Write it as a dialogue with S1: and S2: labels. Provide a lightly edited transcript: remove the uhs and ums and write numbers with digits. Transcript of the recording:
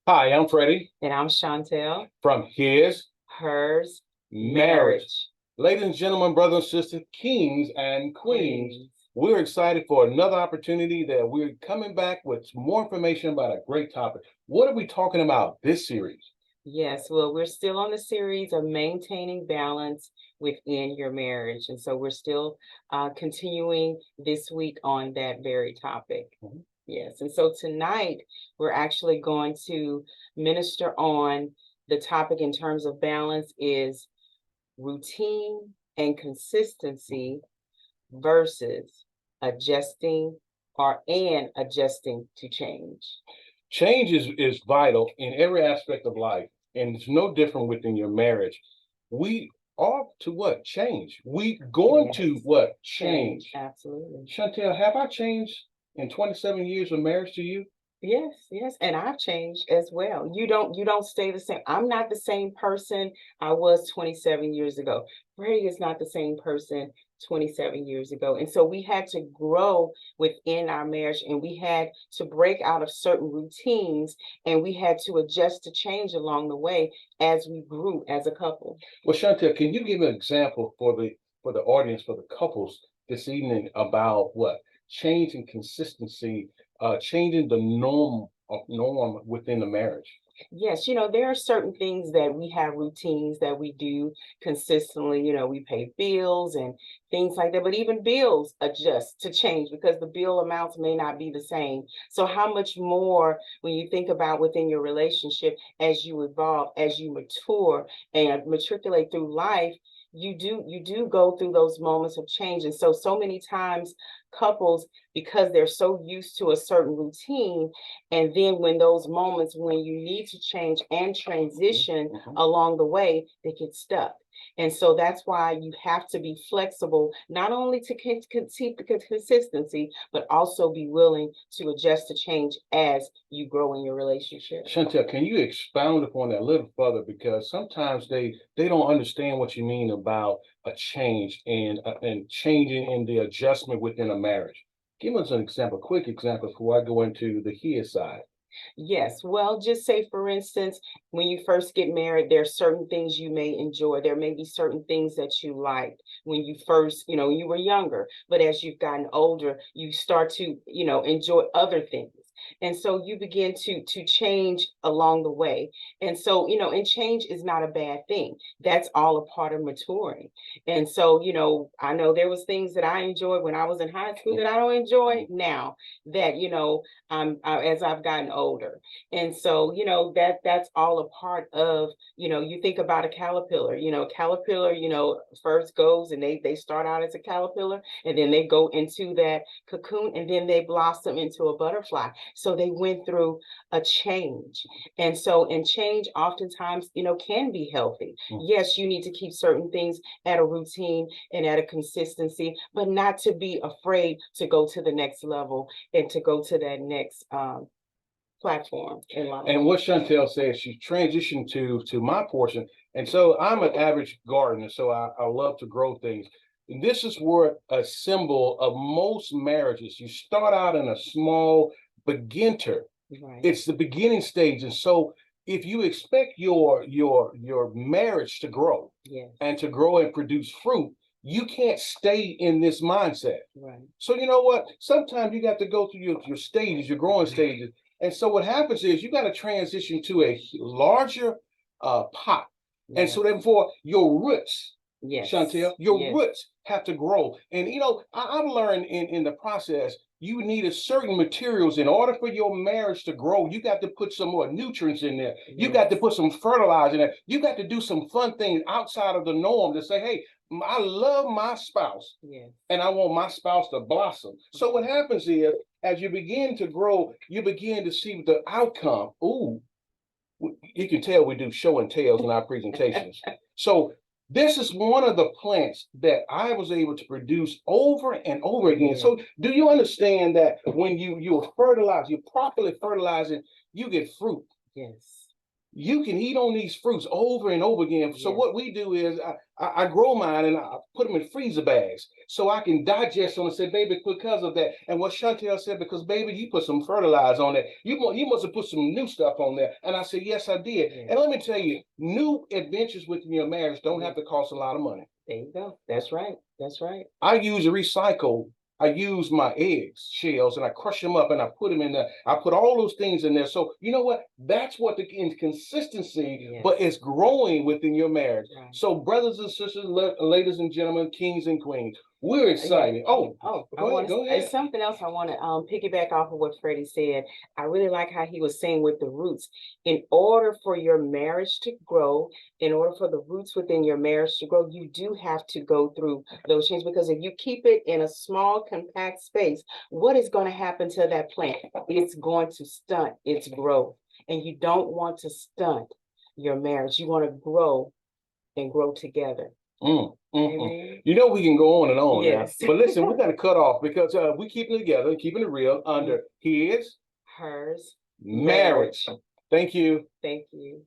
S1: Hi, I'm Freddie
S2: And I'm Chantel.
S1: from His
S2: Hers
S1: Marriage. Ladies and gentlemen, brothers and sisters, kings and queens, we're excited for another opportunity that we're coming back with more information about a great topic. What are we talking about this series?
S2: Yes, well, we're still on the series of maintaining balance within your marriage. And so we're still continuing this week on that very topic. Yes, and so tonight we're actually going to minister on the topic in terms of balance is routine and consistency versus adjusting to change.
S1: Change is vital in every aspect of life, and it's no different within your marriage. We are to what? Change. We going to what? Change.
S2: Absolutely.
S1: Chantel, have I changed in 27 years of marriage to you?
S2: Yes, and I've changed as well. You don't stay the same. I'm not the same person I was 27 years ago. Freddie is not the same person 27 years ago. And so we had to grow within our marriage and we had to break out of certain routines and we had to adjust to change along the way as we grew as a couple.
S1: Well, Chantel, can you give an example for the audience, for the couples this evening about what change and consistency, changing the norm within the marriage?
S2: Yes, there are certain things that we have routines that we do consistently. We pay bills and things like that, but even bills adjust to change because the bill amounts may not be the same. So, how much more when you think about within your relationship as you evolve, as you mature and matriculate through life? You do go through those moments of change. And so many times couples, because they're so used to a certain routine, and then when those moments when you need to change and transition along the way, they get stuck. And so that's why you have to be flexible, not only to keep the consistency, but also be willing to adjust to change as you grow in your relationship.
S1: Chantel, can you expound upon that a little further? Because sometimes they don't understand what you mean about a change and changing in the adjustment within a marriage. Give us an example, a quick example before I go into the here side.
S2: Yes. Well, just say, for instance, when you first get married, there are certain things you may enjoy. There may be certain things that you liked when you first, you were younger. But as you've gotten older, you start to, enjoy other things. And so you begin to change along the way. And so, and change is not a bad thing. That's all a part of maturing. And so, I know there was things that I enjoyed when I was in high school that I don't enjoy now that, as I've gotten older. And so, that's all a part of, you think about a caterpillar, caterpillar, first goes and they start out as a caterpillar and then they go into that cocoon and then they blossom into a butterfly. So they went through a change. And so, and change oftentimes, can be healthy. Yes, you need to keep certain things at a routine and at a consistency, but not to be afraid to go to the next level and to go to that next platform in life.
S1: And what Chantel says, she transitioned to my portion. And so I'm an average gardener, so I love to grow things. And this is where a symbol of most marriages. You start out in a small beginner.
S2: Right.
S1: It's the beginning stage. And so if you expect your marriage to grow and to grow and produce fruit, you can't stay in this mindset.
S2: Right.
S1: So you know what? Sometimes you got to go through your stages, your growing stages. And so what happens is you got to transition to a larger pot. And so therefore your roots, Chantel, your roots have to grow. And I've learned in the process, you needed certain materials in order for your marriage to grow. You got to put some more nutrients in there. You got to put some fertilizer in there. You got to do some fun things outside of the norm to say, hey, I love my spouse and I want my spouse to blossom. So what happens is, as you begin to grow, you begin to see the outcome. Ooh, you can tell we do show and tells in our presentations. So this is one of the plants that I was able to produce over and over again. So do you understand that when you're properly fertilizing, you get fruit?
S2: Yes.
S1: you can eat on these fruits over and over again. So
S2: Yeah.
S1: what we do is I grow mine and I put them in freezer bags so I can digest them and say, baby, because of that. And what Chantel said, because baby, you put some fertilizer on there. You must have put some new stuff on there. And I said, yes, I did.
S2: Yeah.
S1: And let me tell you, new adventures within your marriage don't
S2: Yeah.
S1: have to cost a lot of money.
S2: There you go. That's right. That's right.
S1: I use my eggs shells and I crush them up and I put them in there. I put all those things in there. So you know what? That's what the inconsistency,
S2: Yes.
S1: but it's growing within your marriage.
S2: Right.
S1: So brothers and sisters, ladies and gentlemen, kings and queens, we're excited. Oh, go ahead.
S2: It's something else I want to piggyback off of what Freddie said. I really like how he was saying with the roots. In order for your marriage to grow, in order for the roots within your marriage to grow, you do have to go through those changes, because if you keep it in a small, compact space, what is going to happen to that plant? It's going to stunt its growth, and you don't want to stunt your marriage. You want to grow and grow together.
S1: You know, we can go on and on.
S2: Yes.
S1: Now, but listen, we're gonna cut off because we keeping it together, keeping it real under his,
S2: Hers,
S1: marriage. Thank you.
S2: Thank you.